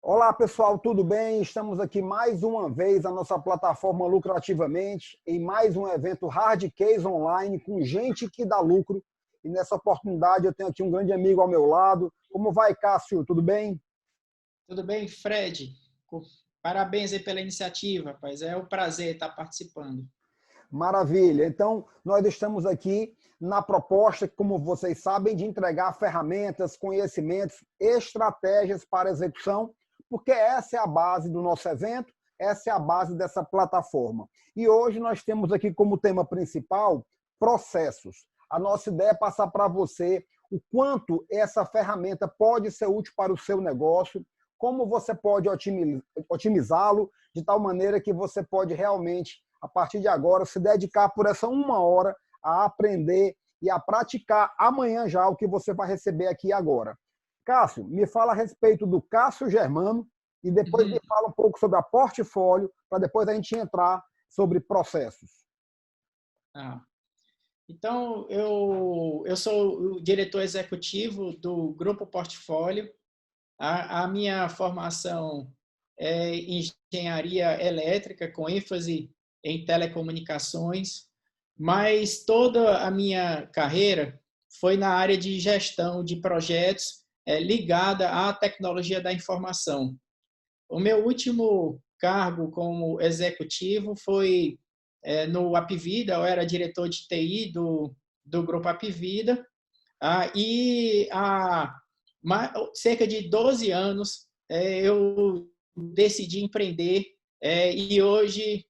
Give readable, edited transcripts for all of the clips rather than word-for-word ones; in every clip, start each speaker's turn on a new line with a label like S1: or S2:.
S1: Olá, pessoal, tudo bem? Estamos aqui mais uma vez na nossa plataforma Lucrativamente, em mais um evento Hard Case Online com gente que dá lucro. E nessa oportunidade eu tenho aqui um grande amigo ao meu lado. Como vai, Cássio? Tudo bem?
S2: Tudo bem, Fred? Parabéns aí pela iniciativa, rapaz. É um prazer estar participando.
S1: Maravilha. Então, nós estamos aqui na proposta, como vocês sabem, de entregar ferramentas, conhecimentos, estratégias para execução, porque essa é a base do nosso evento, essa é a base dessa plataforma. E hoje nós temos aqui como tema principal processos. A nossa ideia é passar para você o quanto essa ferramenta pode ser útil para o seu negócio, como você pode otimizá-lo de tal maneira que você pode realmente, a partir de agora, se dedicar por essa uma hora a aprender e a praticar amanhã já o que você vai receber aqui agora. Cássio, me fala a respeito do Cássio Germano e depois me fala um pouco sobre a portfólio, para depois a gente entrar sobre processos.
S2: Ah, então, eu sou o diretor executivo do Grupo Portfólio. A minha formação é em engenharia elétrica, com ênfase em telecomunicações, mas toda a minha carreira foi na área de gestão de projetos ligada à tecnologia da informação. O meu último cargo como executivo foi no Apvida. Eu era diretor de TI do Grupo Apvida, e há cerca de 12 anos eu decidi empreender, e hoje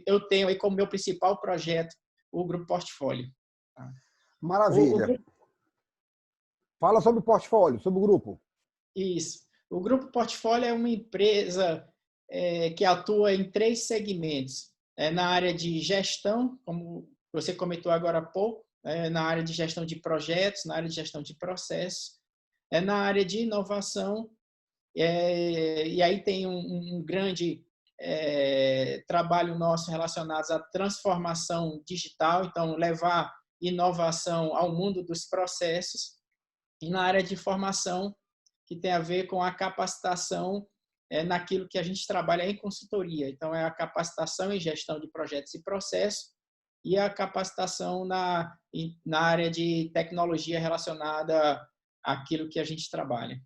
S2: eu tenho aí como meu principal projeto o Grupo Portfólio. O
S1: Maravilha.
S2: grupo,
S1: Fala sobre o portfólio, sobre o grupo.
S2: isso. O Grupo Portfólio é uma empresa que atua em 3 segmentos. Na área de gestão, como você comentou agora há pouco, na área de gestão de projetos, na área de gestão de processos, na área de inovação, e aí tem um grande trabalho nosso relacionado à transformação digital, então levar inovação ao mundo dos processos, e na área de formação, que tem a ver com a capacitação naquilo que a gente trabalha em consultoria. Então, é a capacitação em gestão de projetos e processos e a capacitação na área de tecnologia relacionada àquilo que a gente trabalha.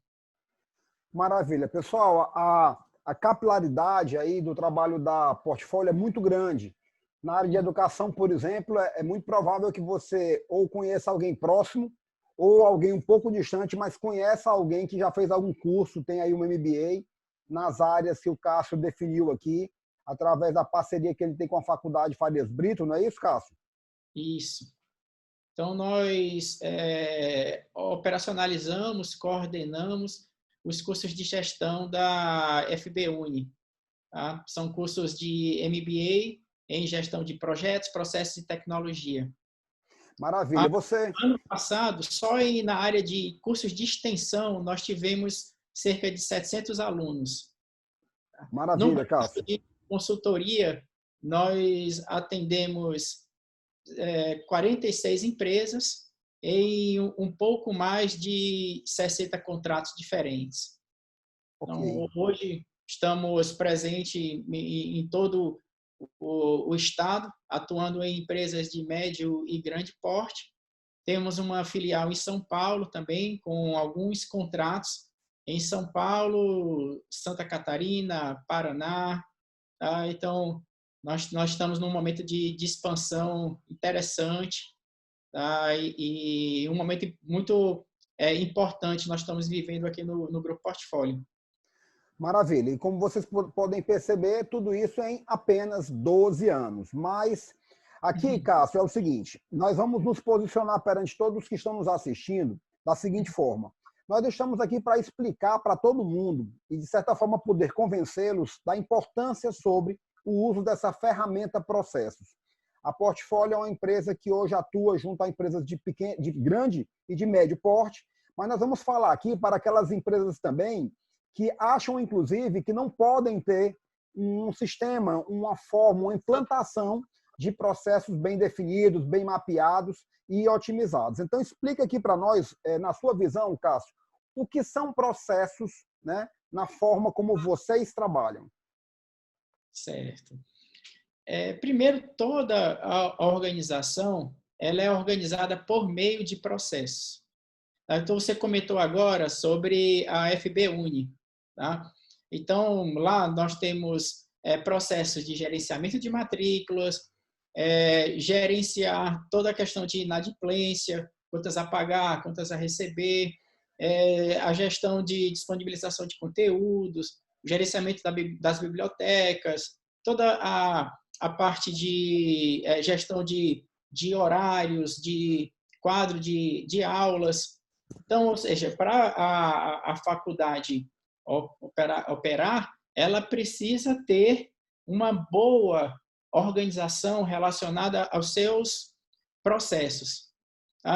S1: Maravilha. Pessoal, a capilaridade aí do trabalho da portfólio é muito grande. Na área de educação, por exemplo, é muito provável que você ou conheça alguém próximo ou alguém um pouco distante, mas conheça alguém que já fez algum curso, tem aí um MBA nas áreas que o Cássio definiu aqui, através da parceria que ele tem com a Faculdade Farias Brito, não é isso, Cássio?
S2: Isso. Então, nós operacionalizamos, coordenamos os cursos de gestão da FBUni. Tá? São cursos de MBA em gestão de projetos, processos e tecnologia.
S1: Maravilha. Você.
S2: Ano passado, só na área de cursos de extensão, nós tivemos cerca de 700 alunos. No
S1: Maravilha,
S2: braço
S1: Cássio.
S2: de consultoria, nós atendemos 46 empresas em um pouco mais de 60 contratos diferentes.
S1: Ok.
S2: Então, hoje estamos presentes em todo o estado, atuando em empresas de médio e grande porte. Temos uma filial em São Paulo também, com alguns contratos em São Paulo, Santa Catarina, Paraná. Tá? Então, nós estamos num momento de expansão interessante, tá? E um momento muito importante nós estamos vivendo aqui no Grupo Portfólio.
S1: Maravilha. E como vocês podem perceber, tudo isso em apenas 12 anos. Mas aqui, Cássio, é o seguinte, nós vamos nos posicionar perante todos que estão nos assistindo da seguinte forma. Nós estamos aqui para explicar para todo mundo e, de certa forma, poder convencê-los da importância sobre o uso dessa ferramenta processos. A Portfólio é uma empresa que hoje atua junto a empresas de grande e de médio porte, mas nós vamos falar aqui para aquelas empresas também que acham, inclusive, que não podem ter um sistema, uma forma, uma implantação de processos bem definidos, bem mapeados e otimizados. Então, explica aqui para nós, na sua visão, Cássio, o que são processos né, na forma como vocês trabalham?
S2: Certo. Primeiro, toda a organização ela é organizada por meio de processos. Tá? Então, você comentou agora sobre a FB-Uni. Tá? Então, lá nós temos processos de gerenciamento de matrículas, gerenciar toda a questão de inadimplência, contas a pagar, contas a receber, a gestão de disponibilização de conteúdos, o gerenciamento das bibliotecas, toda a parte de gestão de horários, de quadro de aulas. Então, ou seja, para a faculdade operar, ela precisa ter uma boa organização relacionada aos seus processos.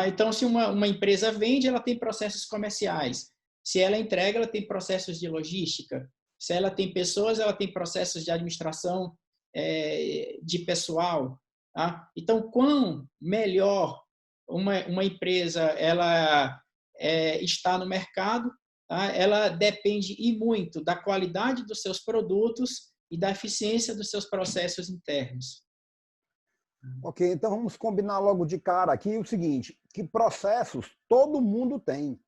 S2: Então, se uma empresa vende, ela tem processos comerciais. Se ela entrega, ela tem processos de logística. Se ela tem pessoas, ela tem processos de administração de pessoal. Então, quão melhor uma empresa ela está no mercado, ela depende e muito da qualidade dos seus produtos e da eficiência dos seus processos internos.
S1: Ok, então vamos combinar logo de cara aqui o seguinte, que processos todo mundo tem.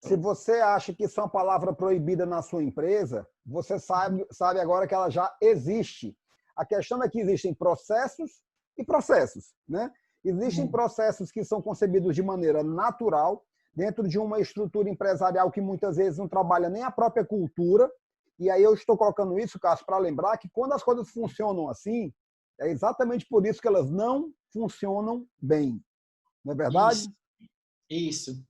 S1: Se você acha que isso é uma palavra proibida na sua empresa, você sabe agora que ela já existe. A questão é que existem processos e processos, né? Existem processos que são concebidos de maneira natural, dentro de uma estrutura empresarial que muitas vezes não trabalha nem a própria cultura. E aí eu estou colocando isso, Cássio, para lembrar que quando as coisas funcionam assim, é exatamente por isso que elas não funcionam bem. Não é verdade?
S2: Isso.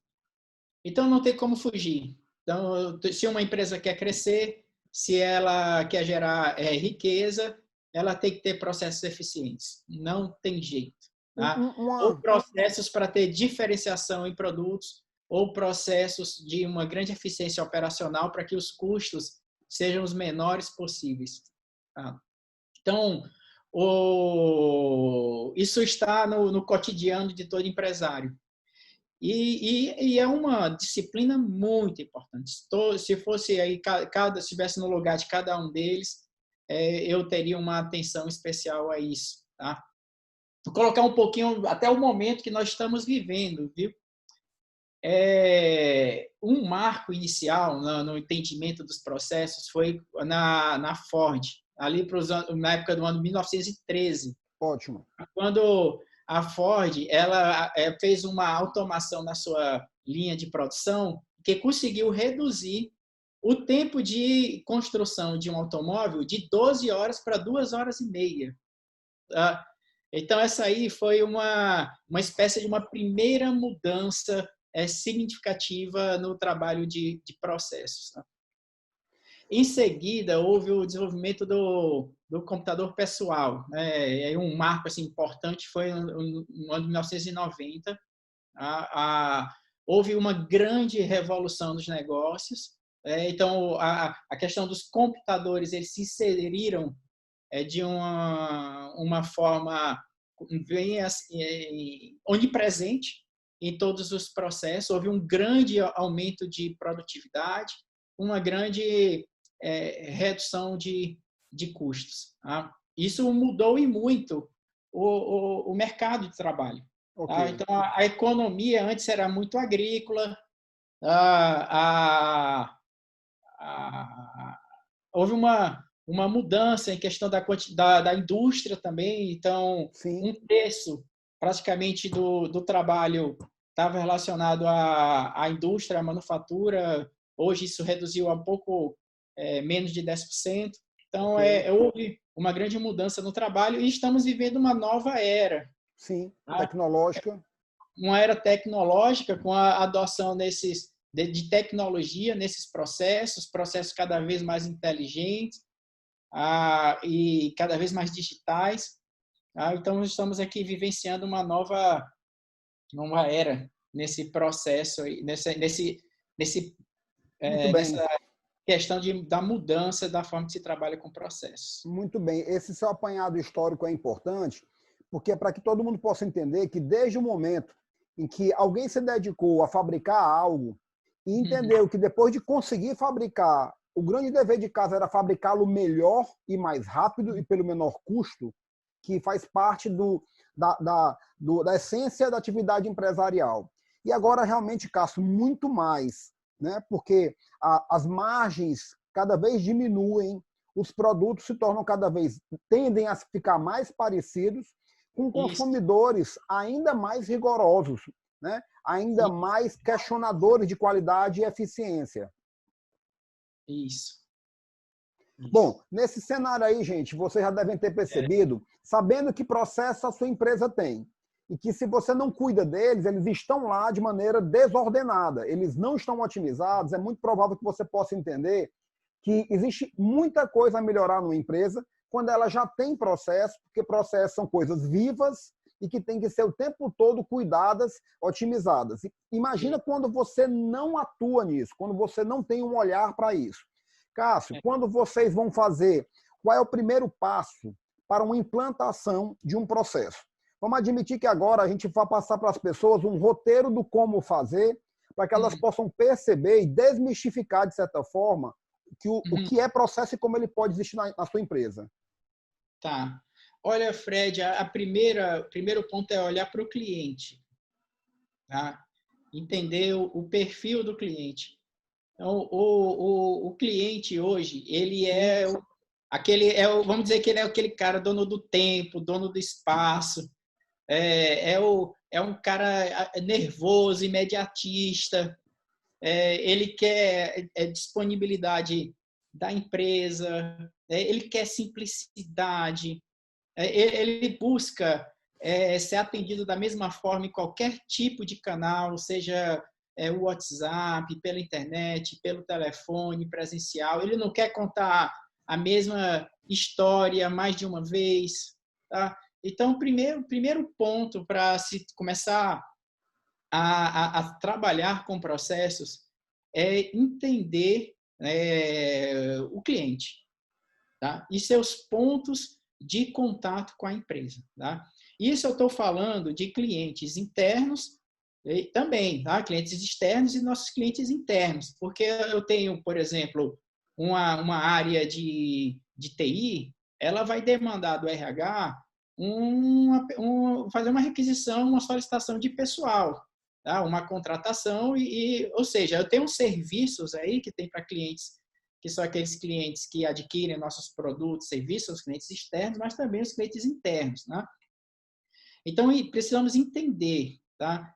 S2: Então, não tem como fugir. Então, se uma empresa quer crescer, se ela quer gerar riqueza, ela tem que ter processos eficientes. Não tem jeito. Tá? Ou processos para ter diferenciação em produtos, ou processos de uma grande eficiência operacional para que os custos sejam os menores possíveis. Tá? Então, isso está no cotidiano de todo empresário. E é uma disciplina muito importante. Se fosse aí, se estivesse no lugar de cada um deles, eu teria uma atenção especial a isso. Tá? Vou colocar um pouquinho até o momento que nós estamos vivendo, viu? Um marco inicial no entendimento dos processos foi na Ford, ali na época do ano 1913.
S1: Ótimo.
S2: Quando a Ford ela fez uma automação na sua linha de produção que conseguiu reduzir o tempo de construção de um automóvel de 12 horas para 2 horas e meia. Então, essa aí foi uma espécie de uma primeira mudança significativa no trabalho de processos. Em seguida, houve o desenvolvimento do computador pessoal. Um marco assim, importante foi no ano de 1990. Houve uma grande revolução dos negócios. Então, a questão dos computadores, eles se inseriram de uma forma bem assim, onipresente em todos os processos. Houve um grande aumento de produtividade, uma grande redução de custos. Tá? Isso mudou e muito o mercado de trabalho. Okay. Tá? Então, a economia antes era muito agrícola, houve uma mudança em questão da indústria também. Então,
S1: Sim.
S2: Um terço praticamente do trabalho estava relacionado à indústria, à manufatura. Hoje isso reduziu a um pouco menos de 10%. Então, houve uma grande mudança no trabalho e estamos vivendo uma nova era.
S1: Sim, tecnológica.
S2: Uma era tecnológica com a adoção de tecnologia nesses processos cada vez mais inteligentes e cada vez mais digitais. Então, estamos aqui vivenciando uma nova era nesse processo, nessa questão da mudança da forma que se trabalha com processos.
S1: Muito bem. Esse seu apanhado histórico é importante, porque é para que todo mundo possa entender que desde o momento em que alguém se dedicou a fabricar algo e entendeu que depois de conseguir fabricar, o grande dever de casa era fabricá-lo melhor e mais rápido e pelo menor custo, que faz parte da essência da atividade empresarial. E agora, realmente, Cássio, muito mais, né? Porque as margens cada vez diminuem, os produtos se tornam tendem a ficar mais parecidos, com consumidores ainda mais rigorosos, né? Ainda mais questionadores de qualidade e eficiência.
S2: Isso.
S1: Bom, nesse cenário aí, gente, vocês já devem ter percebido, sabendo que processo a sua empresa tem. E que se você não cuida deles, eles estão lá de maneira desordenada. Eles não estão otimizados. É muito provável que você possa entender que existe muita coisa a melhorar numa empresa quando ela já tem processo, porque processos são coisas vivas e que tem que ser o tempo todo cuidadas, otimizadas. Imagina quando você não atua nisso, quando você não tem um olhar para isso. Cássio, quando vocês vão fazer, qual é o primeiro passo para uma implantação de um processo? Vamos admitir que agora a gente vai passar para as pessoas um roteiro do como fazer, para que elas possam perceber e desmistificar, de certa forma, o que é processo e como ele pode existir na sua empresa.
S2: Tá. Olha, Fred, o primeiro ponto é olhar para o cliente. Tá? Entender o perfil do cliente. Então, o cliente hoje, ele vamos dizer que ele é aquele cara dono do tempo, dono do espaço, é um cara nervoso, imediatista, ele quer disponibilidade da empresa, ele quer simplicidade, ele busca ser atendido da mesma forma em qualquer tipo de canal, seja o WhatsApp, pela internet, pelo telefone, presencial. Ele não quer contar a mesma história mais de uma vez. Tá? Então, o primeiro ponto para se começar a trabalhar com processos é entender o cliente, tá? E seus pontos de contato com a empresa. Tá? Isso eu estou falando de clientes internos também, tá? Clientes externos e nossos clientes internos, porque eu tenho, por exemplo, uma área de TI, ela vai demandar do RH fazer uma requisição, uma solicitação de pessoal, tá? Uma contratação, ou seja, eu tenho serviços aí que tem para clientes, que são aqueles clientes que adquirem nossos produtos, serviços, os clientes externos, mas também os clientes internos. Né? Então, precisamos entender. Tá?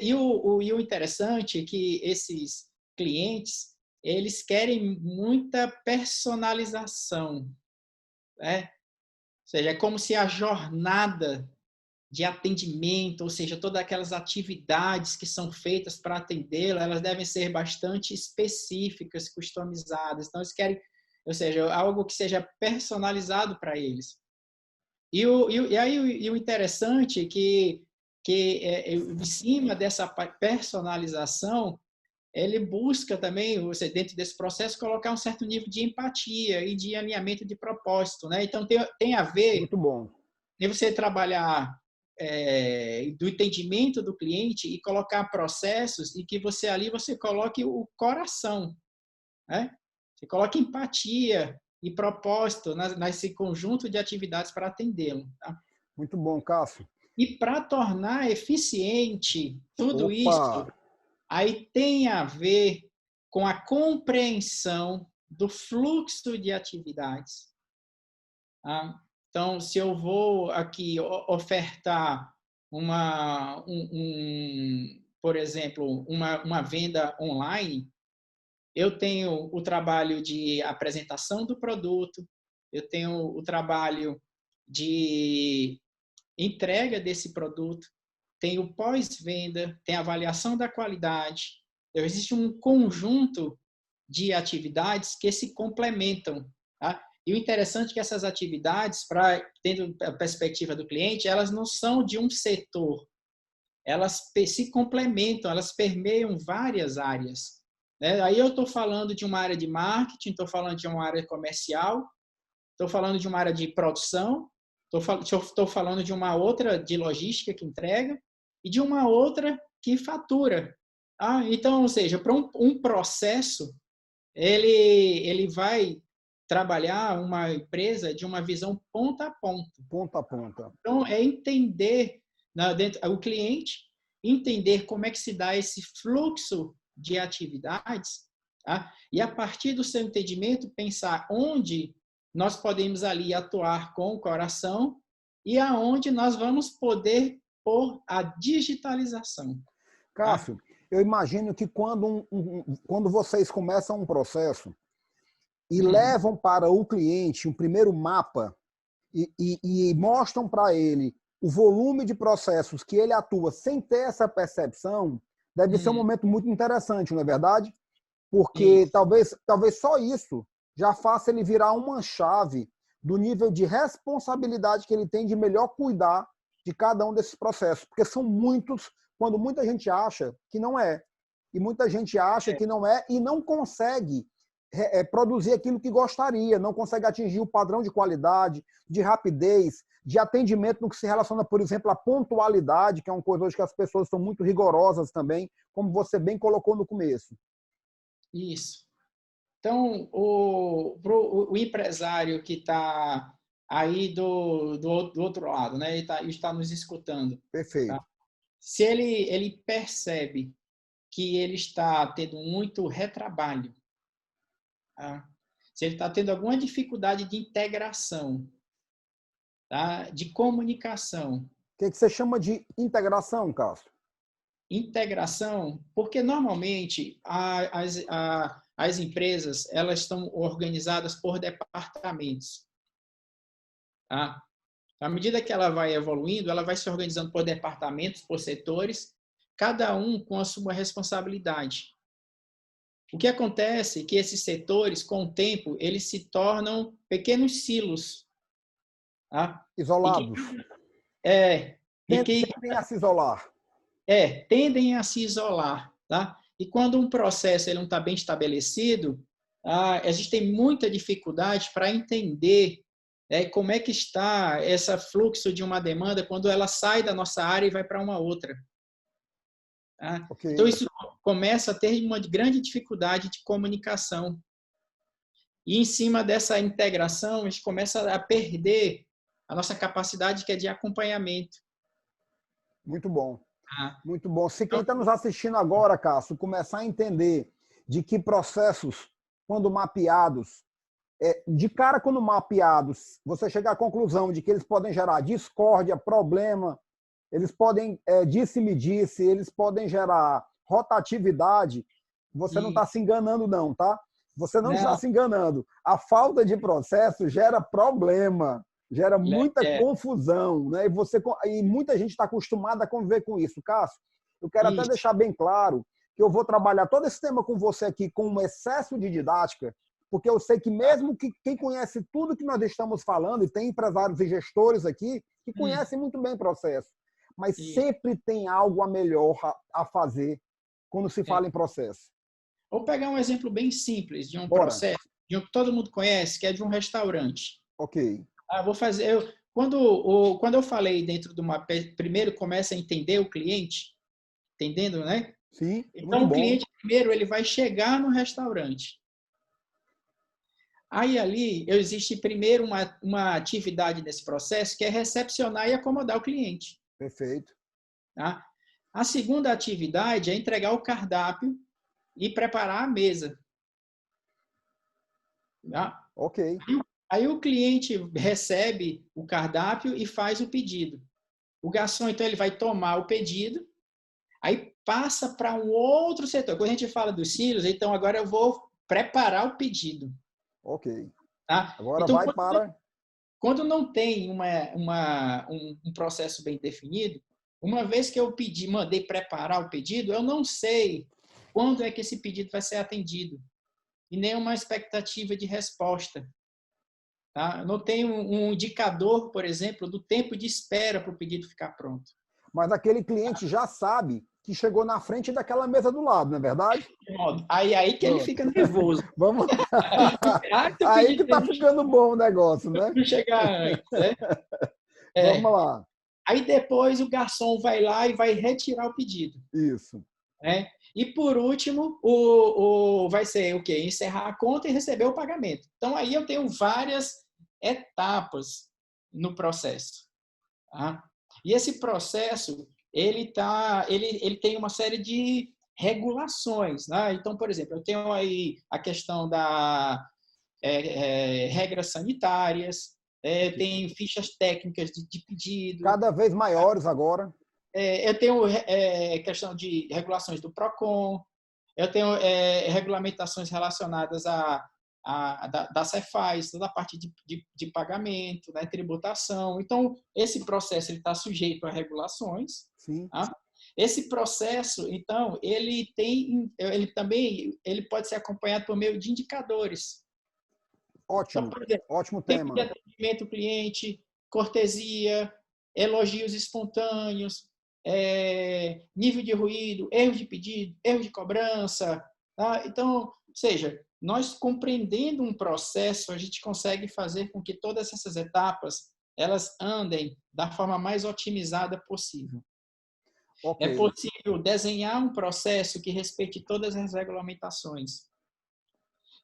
S2: E o interessante é que esses clientes, eles querem muita personalização. Né? Ou seja, é como se a jornada de atendimento, ou seja, todas aquelas atividades que são feitas para atendê-lo, elas devem ser bastante específicas, customizadas. Então, eles querem, ou seja, algo que seja personalizado para eles. E o interessante é que em cima dessa personalização, ele busca também, você dentro desse processo, colocar um certo nível de empatia e de alinhamento de propósito. Né? Então, tem a ver
S1: Muito bom.
S2: em você trabalhar do entendimento do cliente e colocar processos e que você ali coloque o coração, né? Você coloque empatia e propósito nesse conjunto de atividades para atendê-lo. Tá?
S1: Muito bom, Cássio.
S2: E para tornar eficiente tudo isso, aí tem a ver com a compreensão do fluxo de atividades. Tá? Então, se eu vou aqui ofertar por exemplo, uma venda online, eu tenho o trabalho de apresentação do produto, eu tenho o trabalho de entrega desse produto, tem o pós-venda, tem a avaliação da qualidade. Então, existe um conjunto de atividades que se complementam. Tá? E o interessante é que essas atividades, tendo a perspectiva do cliente, elas não são de um setor. Elas se complementam, elas permeiam várias áreas. Né? Aí eu estou falando de uma área de marketing, estou falando de uma área comercial, estou falando de uma área de produção, estou falando de uma outra de logística que entrega e de uma outra que fatura. Então, ou seja, para um processo, ele vai trabalhar uma empresa de uma visão ponta a ponta.
S1: Ponta a ponta.
S2: Então, é entender o cliente, entender como é que se dá esse fluxo de atividades, tá? E a partir do seu entendimento, pensar onde nós podemos ali atuar com o coração e aonde nós vamos poder pôr a digitalização.
S1: Cássio, eu imagino que quando vocês começam um processo e levam para o cliente um primeiro mapa e mostram para ele o volume de processos que ele atua sem ter essa percepção, deve ser um momento muito interessante, não é verdade? Porque talvez só isso já faça ele virar uma chave do nível de responsabilidade que ele tem de melhor cuidar de cada um desses processos. Porque são muitos, quando muita gente acha que não é. E muita gente acha que não é e não consegue produzir aquilo que gostaria, não consegue atingir o padrão de qualidade, de rapidez, de atendimento no que se relaciona, por exemplo, à pontualidade, que é uma coisa hoje que as pessoas são muito rigorosas também, como você bem colocou no começo.
S2: Isso. Então, o empresário que está aí do outro lado, né? Ele está nos escutando.
S1: Perfeito.
S2: Tá? Se ele percebe que ele está tendo muito retrabalho, tá? Se ele está tendo alguma dificuldade de integração, tá? De comunicação.
S1: O que você chama de integração, Cássio?
S2: Integração, porque normalmente as empresas elas estão organizadas por departamentos. Tá? À medida que ela vai evoluindo, ela vai se organizando por departamentos, por setores, cada um com a sua responsabilidade. O que acontece é que esses setores, com o tempo, eles se tornam pequenos silos. Tá?
S1: Isolados.
S2: Tendem
S1: a se isolar.
S2: Tendem a se isolar. Tá? E quando um processo ele não está bem estabelecido, a gente tem muita dificuldade para entender como é que está esse fluxo de uma demanda quando ela sai da nossa área e vai para uma outra. Tá?
S1: Okay.
S2: Então, isso começa a ter uma grande dificuldade de comunicação. E, em cima dessa integração, a gente começa a perder a nossa capacidade que é de acompanhamento.
S1: Muito bom. Muito bom. Se quem está nos assistindo agora, Cássio, começar a entender de que processos, quando mapeados, de cara quando mapeados, você chega à conclusão de que eles podem gerar discórdia, problema, eles podem disse-me-disse, eles podem gerar rotatividade, você não está se enganando não, tá? Você não está se enganando. A falta de processo gera problema. Gera muita confusão, né? E muita gente está acostumada a conviver com isso. Cássio, eu quero até deixar bem claro que eu vou trabalhar todo esse tema com você aqui com um excesso de didática, porque eu sei que mesmo que quem conhece tudo que nós estamos falando, e tem empresários e gestores aqui que conhecem muito bem o processo, mas sempre tem algo a melhor a fazer quando se fala em processo.
S2: Vou pegar um exemplo bem simples de um processo, de um que todo mundo conhece, que é de um restaurante.
S1: Ok.
S2: Vou fazer. Quando eu falei dentro de uma. Primeiro começa a entender o cliente, entendendo, né?
S1: Sim.
S2: Então o cliente primeiro ele vai chegar no restaurante. Aí ali existe primeiro uma atividade nesse processo que é recepcionar e acomodar o cliente.
S1: Perfeito.
S2: Tá? A segunda atividade é entregar o cardápio e preparar a mesa. Tá?
S1: Ok.
S2: Aí o cliente recebe o cardápio e faz o pedido. O garçom, então, ele vai tomar o pedido, aí passa para um outro setor. Quando a gente fala dos silos, então agora eu vou preparar o pedido.
S1: Ok.
S2: Tá?
S1: Agora
S2: então,
S1: vai para...
S2: Quando não tem um processo bem definido, uma vez que eu mandei preparar o pedido, eu não sei quando é que esse pedido vai ser atendido. E nem uma expectativa de resposta. Tá? Eu não tenho um indicador, por exemplo, do tempo de espera para o pedido ficar pronto.
S1: Mas aquele cliente já sabe que chegou na frente daquela mesa do lado, não é verdade?
S2: Aí que ele fica nervoso.
S1: Vamos aí que está ficando bom o negócio, né?
S2: Chegar antes, né?
S1: Vamos lá.
S2: Aí depois o garçom vai lá e vai retirar o pedido.
S1: Isso.
S2: E, por último, vai ser o quê? Encerrar a conta e receber o pagamento. Então, aí eu tenho várias etapas no processo. Tá? E esse processo, ele tem uma série de regulações. Né? Então, por exemplo, eu tenho aí a questão da regras sanitárias, tem fichas técnicas de pedido.
S1: Cada vez maiores agora.
S2: Eu tenho questão de regulações do PROCON, eu tenho regulamentações relacionadas da Cefaz, toda a parte de pagamento, né, tributação. Então, esse processo está sujeito a regulações.
S1: Sim.
S2: Tá? Esse processo, então, ele pode ser acompanhado por meio de indicadores.
S1: Ótimo,
S2: então, por exemplo,
S1: ótimo
S2: tempo de
S1: tema.
S2: atendimento ao cliente, cortesia, elogios espontâneos, nível de ruído, erro de pedido, erro de cobrança. Tá? Então, ou seja, nós compreendendo um processo, a gente consegue fazer com que todas essas etapas elas andem da forma mais otimizada possível.
S1: Okay.
S2: É possível desenhar um processo que respeite todas as regulamentações,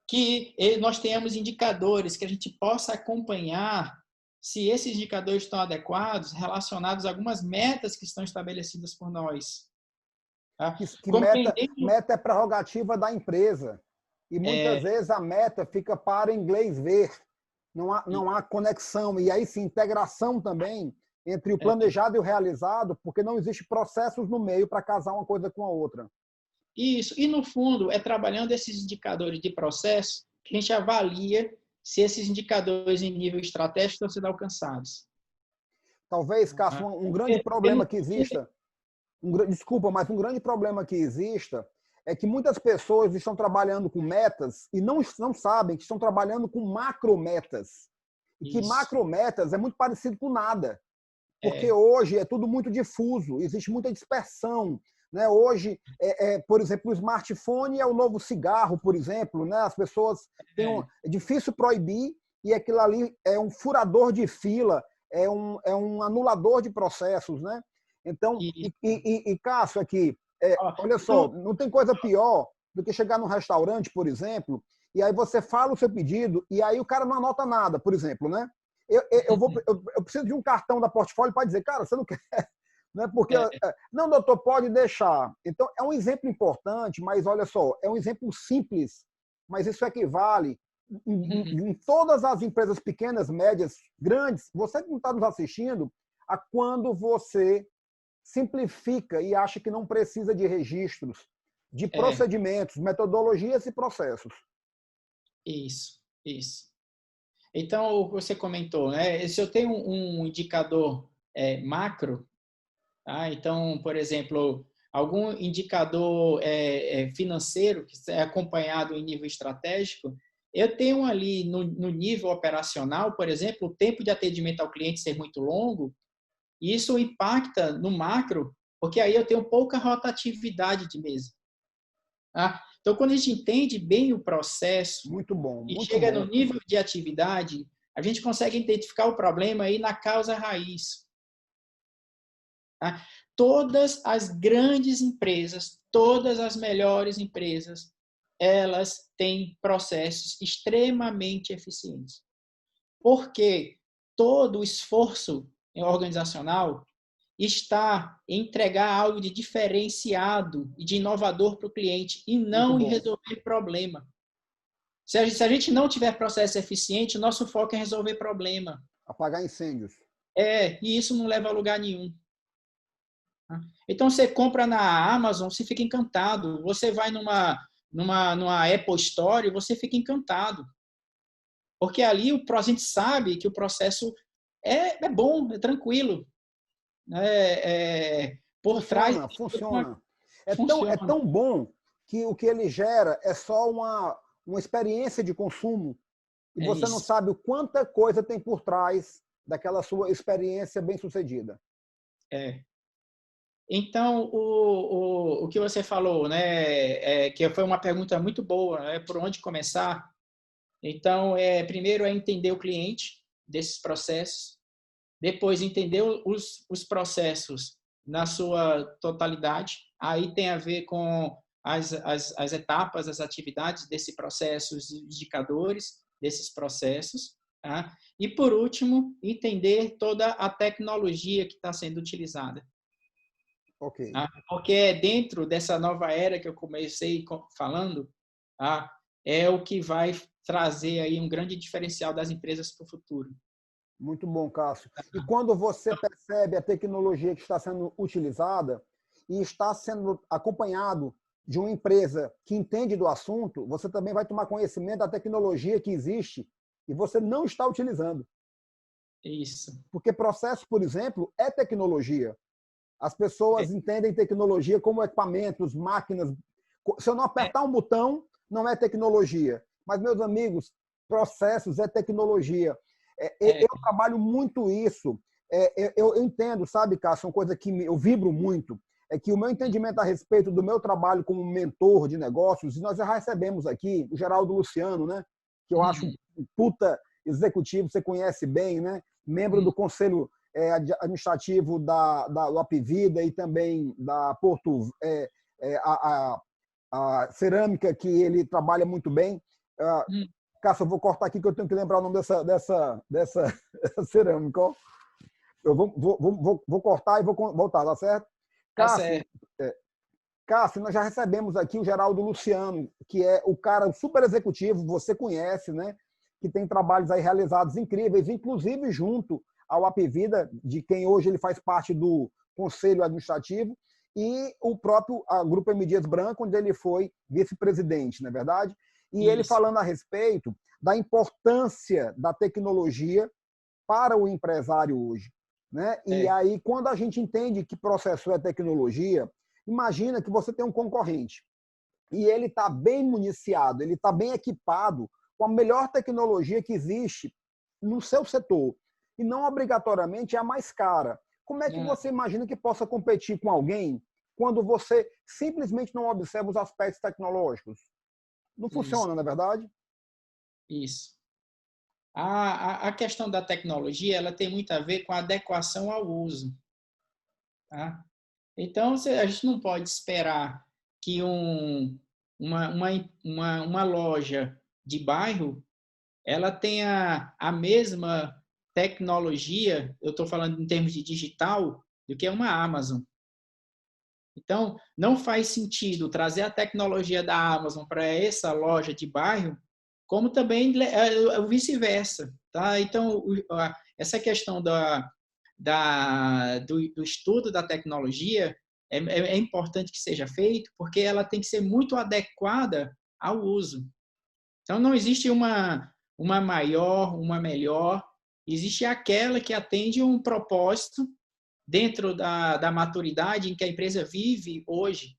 S2: que nós tenhamos indicadores que a gente possa acompanhar se esses indicadores estão adequados, relacionados a algumas metas que estão estabelecidas por nós. Tá?
S1: Que meta é prerrogativa da empresa. E muitas vezes a meta fica para inglês ver. Não há conexão. E aí sim, integração também entre o planejado e o realizado, porque não existe processos no meio para casar uma coisa com a outra.
S2: Isso. E, no fundo, é trabalhando esses indicadores de processo que a gente avalia se esses indicadores em nível estratégico estão sendo alcançados.
S1: Talvez, Cássio, um grande problema que exista, desculpa, mas um grande problema que exista é que muitas pessoas estão trabalhando com metas e não sabem que estão trabalhando com macrometas. E que macrometas é muito parecido com nada. Porque hoje é tudo muito difuso, existe muita dispersão. Né? Hoje, por exemplo, o smartphone é o novo cigarro, por exemplo. Né? As pessoas é difícil proibir e aquilo ali é um furador de fila, é um anulador de processos. Né? Então, Cássio, aqui, olha só, não tem coisa pior do que chegar num restaurante, por exemplo, e aí você fala o seu pedido e aí o cara não anota nada, por exemplo, né? Eu preciso de um cartão da Portfólio para dizer, cara, você não quer? Né? Porque, não, doutor, pode deixar. Então, é um exemplo importante, mas olha só, é um exemplo simples, mas isso equivale em todas as empresas pequenas, médias, grandes, você que não está nos assistindo, a quando você simplifica e acha que não precisa de registros, de procedimentos, metodologias e processos.
S2: Isso. Então, você comentou, né? Se eu tenho um indicador macro, tá? Então, por exemplo, algum indicador financeiro que é acompanhado em nível estratégico, eu tenho ali no nível operacional, por exemplo, o tempo de atendimento ao cliente ser muito longo, e isso impacta no macro, porque aí eu tenho pouca rotatividade de mesa. Tá? Então, quando a gente entende bem o processo
S1: muito bom,
S2: e chega no nível de atividade, a gente consegue identificar o problema aí na causa raiz. Tá? Todas as grandes empresas, todas as melhores empresas, elas têm processos extremamente eficientes. Porque todo o esforço organizacional está em entregar algo de diferenciado e de inovador para o cliente e não em resolver problema. Se a gente não tiver processo eficiente, o nosso foco é resolver problema.
S1: Apagar incêndios.
S2: E isso não leva a lugar nenhum. Então, você compra na Amazon, você fica encantado. Você vai numa Apple Store, você fica encantado. Porque ali a gente sabe que o processo é bom, é tranquilo. Por trás...
S1: Funciona. É tão bom que o que ele gera é só uma experiência de consumo. E você não sabe o quanta coisa tem por trás daquela sua experiência bem-sucedida.
S2: Então, o que você falou, né, que foi uma pergunta muito boa, né, por onde começar? Então, primeiro é entender o cliente desses processos, depois entender os processos na sua totalidade. Aí tem a ver com as etapas, as atividades desse processo, os indicadores desses processos. Tá? E, por último, entender toda a tecnologia que está sendo utilizada.
S1: Ok.
S2: Tá? Porque é dentro dessa nova era que eu comecei falando, tá? É o que vai trazer aí um grande diferencial das empresas para o futuro.
S1: Muito bom, Cássio. E quando você percebe a tecnologia que está sendo utilizada e está sendo acompanhado de uma empresa que entende do assunto, você também vai tomar conhecimento da tecnologia que existe e você não está utilizando.
S2: Isso.
S1: Porque processo, por exemplo, é tecnologia. As pessoas entendem tecnologia como equipamentos, máquinas. Se eu não apertar um botão, não é tecnologia. Mas, meus amigos, processos é tecnologia. Eu trabalho muito isso. Eu entendo, sabe, Cássio, uma coisa que eu vibro muito, é que o meu entendimento a respeito do meu trabalho como mentor de negócios, e nós já recebemos aqui o Geraldo Luciano, né, que eu acho um puta executivo, você conhece bem, né, membro do conselho administrativo da Apivida e também da Porto, a cerâmica, que ele trabalha muito bem. Cássio, eu vou cortar aqui que eu tenho que lembrar o nome dessa cerâmica. Ó. Eu vou cortar e vou voltar, tá certo? Cássio, Cássio, nós já recebemos aqui o Geraldo Luciano, que é o cara super executivo, você conhece, né? Que tem trabalhos aí realizados incríveis, inclusive junto ao Apivida, de quem hoje ele faz parte do Conselho Administrativo, e o próprio Grupo M. Dias Branco, onde ele foi vice-presidente, não é verdade? E isso. Ele falando a respeito da importância da tecnologia para o empresário hoje. Né? E aí, quando a gente entende que processo é tecnologia, imagina que você tem um concorrente e ele está bem municiado, ele está bem equipado com a melhor tecnologia que existe no seu setor. E não obrigatoriamente é a mais cara. Como é que você imagina que possa competir com alguém quando você simplesmente não observa os aspectos tecnológicos? Não funciona, não é verdade?
S2: Isso. A questão da tecnologia, ela tem muito a ver com a adequação ao uso. Tá? Então, a gente não pode esperar que uma loja de bairro ela tenha a mesma tecnologia, eu estou falando em termos de digital, do que uma Amazon. Então, não faz sentido trazer a tecnologia da Amazon para essa loja de bairro, como também o vice-versa. Tá? Então, essa questão do estudo da tecnologia é importante que seja feito, porque ela tem que ser muito adequada ao uso. Então, não existe uma maior, uma melhor, existe aquela que atende um propósito dentro da maturidade em que a empresa vive hoje.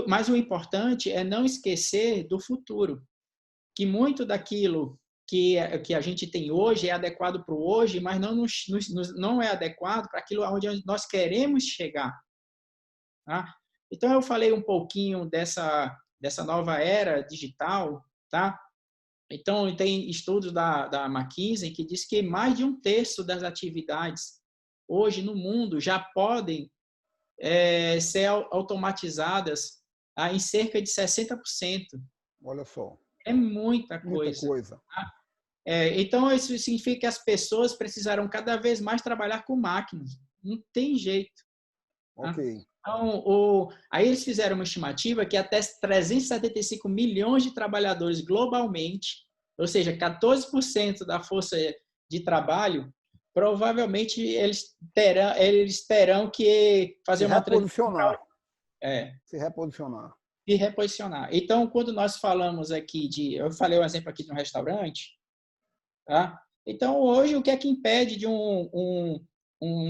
S2: Mas o importante é não esquecer do futuro, que muito daquilo que a gente tem hoje é adequado para o hoje, mas não é adequado para aquilo onde nós queremos chegar. Tá? Então, eu falei um pouquinho dessa nova era digital, tá? Então, tem estudos da McKinsey que diz que mais de 1/3 das atividades hoje no mundo já podem ser automatizadas em cerca de 60%.
S1: Olha só.
S2: É muita coisa.
S1: Muita coisa.
S2: Tá? Então, isso significa que as pessoas precisarão cada vez mais trabalhar com máquinas. Não tem jeito.
S1: Ok.
S2: Tá? Então, aí eles fizeram uma estimativa que até 375 milhões de trabalhadores globalmente, ou seja, 14% da força de trabalho, provavelmente eles terão que fazer uma transição.
S1: Se reposicionar.
S2: Se reposicionar. Então, quando nós falamos aqui eu falei um exemplo aqui de um restaurante, tá? Então, hoje, o que é que impede de um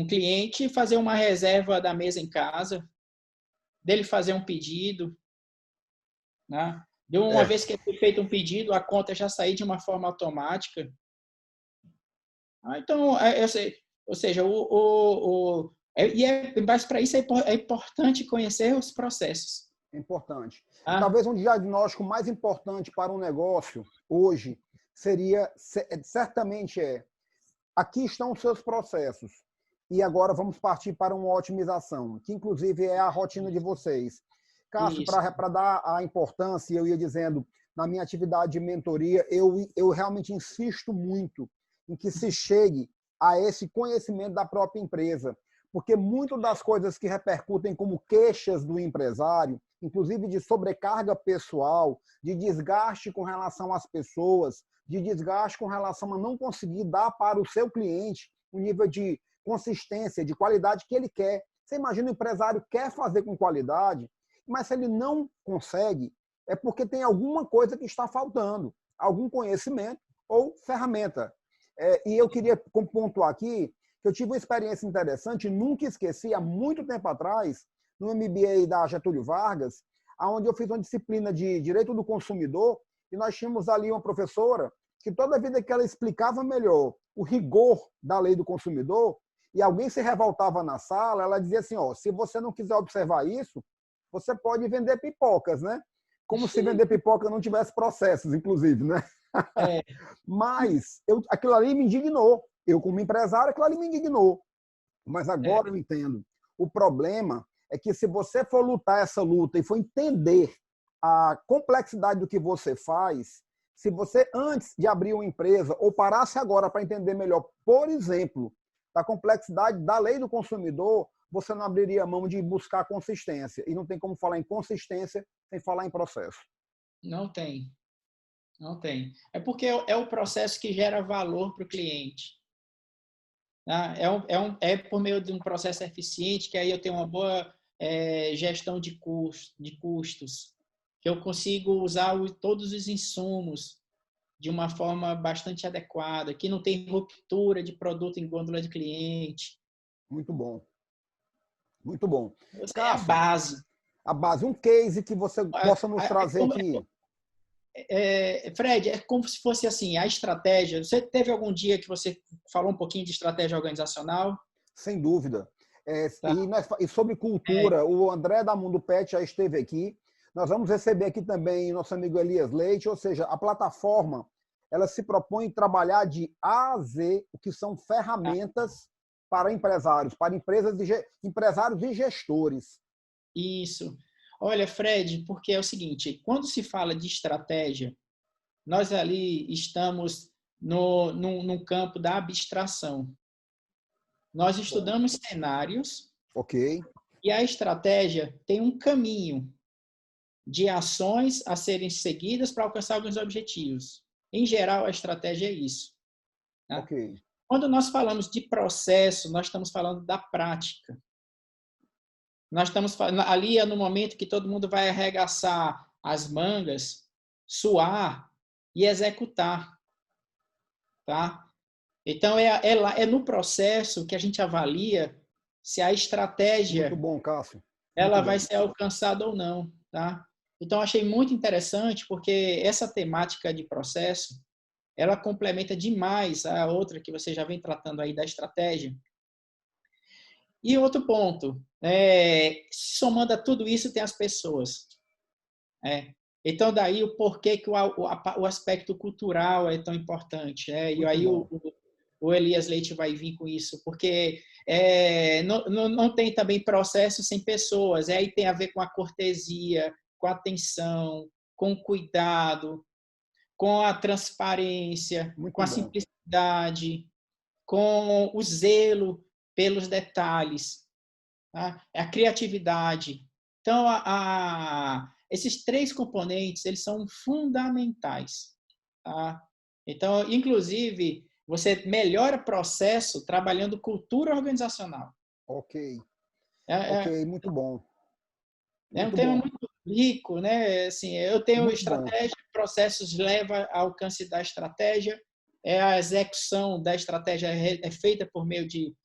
S2: cliente fazer uma reserva da mesa em casa, dele fazer um pedido, né? De uma vez que é feito um pedido, a conta já sair de uma forma automática. Então, ou seja, mas para isso é importante conhecer os processos.
S1: É importante. Talvez um diagnóstico mais importante para um negócio hoje seria, certamente aqui estão os seus processos e agora vamos partir para uma otimização, que inclusive é a rotina de vocês. Cássio,
S2: Isso.
S1: para dar a importância, eu ia dizendo, na minha atividade de mentoria, eu realmente insisto muito em que se chegue a esse conhecimento da própria empresa, porque muitas das coisas que repercutem como queixas do empresário, inclusive de sobrecarga pessoal, de desgaste com relação às pessoas, de desgaste com relação a não conseguir dar para o seu cliente o nível de consistência, de qualidade que ele quer. Você imagina, o empresário quer fazer com qualidade, mas se ele não consegue, é porque tem alguma coisa que está faltando, algum conhecimento ou ferramenta. E eu queria pontuar aqui que eu tive uma experiência interessante, nunca esqueci, há muito tempo atrás, no MBA da Getúlio Vargas, onde eu fiz uma disciplina de Direito do Consumidor, e nós tínhamos ali uma professora que toda vida que ela explicava melhor o rigor da lei do consumidor, e alguém se revoltava na sala, ela dizia assim, ó, se você não quiser observar isso, você pode vender pipocas, né? Como se vender pipoca não tivesse processos, inclusive, né?
S2: É,
S1: Mas aquilo ali me indignou. Eu, como empresário, aquilo ali me indignou. Mas
S2: é,
S1: agora eu entendo. O problema é que se você for lutar essa luta e for entender a complexidade do que você faz, se você, antes de abrir uma empresa, ou parasse agora para entender melhor, por exemplo, da complexidade da lei do consumidor, você não abriria mão de buscar consistência. E não tem como falar em consistência sem falar em processo.
S2: não tem, não tem. É porque é o processo que gera valor para o cliente. Tá? É por meio de um processo eficiente que aí eu tenho uma boa gestão de custos, que eu consigo usar todos os insumos de uma forma bastante adequada, que não tem ruptura de produto em gôndola de cliente.
S1: Muito bom. Muito bom.
S2: Essa é a
S1: Cássio,
S2: base.
S1: a base, um case que você possa nos trazer aqui.
S2: Fred, é como se fosse assim, a estratégia. Você teve algum dia que você falou um pouquinho de estratégia organizacional?
S1: Sem dúvida.
S2: Tá?
S1: E sobre
S2: É,
S1: cultura, o André da Mundo Pet já esteve aqui. Nós vamos receber aqui também nosso amigo Elias Leite, ou seja, a plataforma ela se propõe trabalhar de A a Z, o que são ferramentas para empresários, para empresários e gestores.
S2: isso. Olha, Fred, porque é o seguinte, quando se fala de estratégia, nós ali estamos num campo da abstração. Nós
S1: Bom,
S2: estudamos cenários
S1: ok,
S2: e a estratégia tem um caminho de ações a serem seguidas para alcançar alguns objetivos. Em geral, a estratégia é isso. Tá?
S1: ok.
S2: Quando nós falamos de processo, nós estamos falando da prática. Nós estamos ali é no momento que todo mundo vai arregaçar as mangas, suar e executar, tá? Então é no processo que a gente avalia se a
S1: Muito
S2: estratégia
S1: bom, Cássio. Muito
S2: ela vai
S1: bom.
S2: ser alcançada ou não, tá? Então achei muito interessante porque essa temática de processo ela complementa demais a outra que você já vem tratando aí da estratégia. E outro ponto, somando a tudo isso, tem as pessoas. Então, daí o porquê que o aspecto cultural é tão importante. E
S1: Muito
S2: aí
S1: bom.
S2: o Elias Leite vai vir com isso, porque não tem também processo sem pessoas. Aí tem a ver com a cortesia, com a atenção, com o cuidado, com a transparência, com
S1: Muito
S2: a
S1: bom.
S2: simplicidade, com o zelo pelos detalhes, tá? A criatividade. Então, esses três componentes eles são fundamentais. Tá? Então, inclusive, você melhora o processo trabalhando cultura organizacional.
S1: Ok.
S2: É,
S1: Ok,
S2: é,
S1: muito bom.
S2: é um
S1: Muito
S2: tema
S1: bom.
S2: muito rico, né? Assim, eu tenho
S1: Muito bom.
S2: estratégia, processos leva ao alcance da estratégia, a execução da estratégia é feita por meio de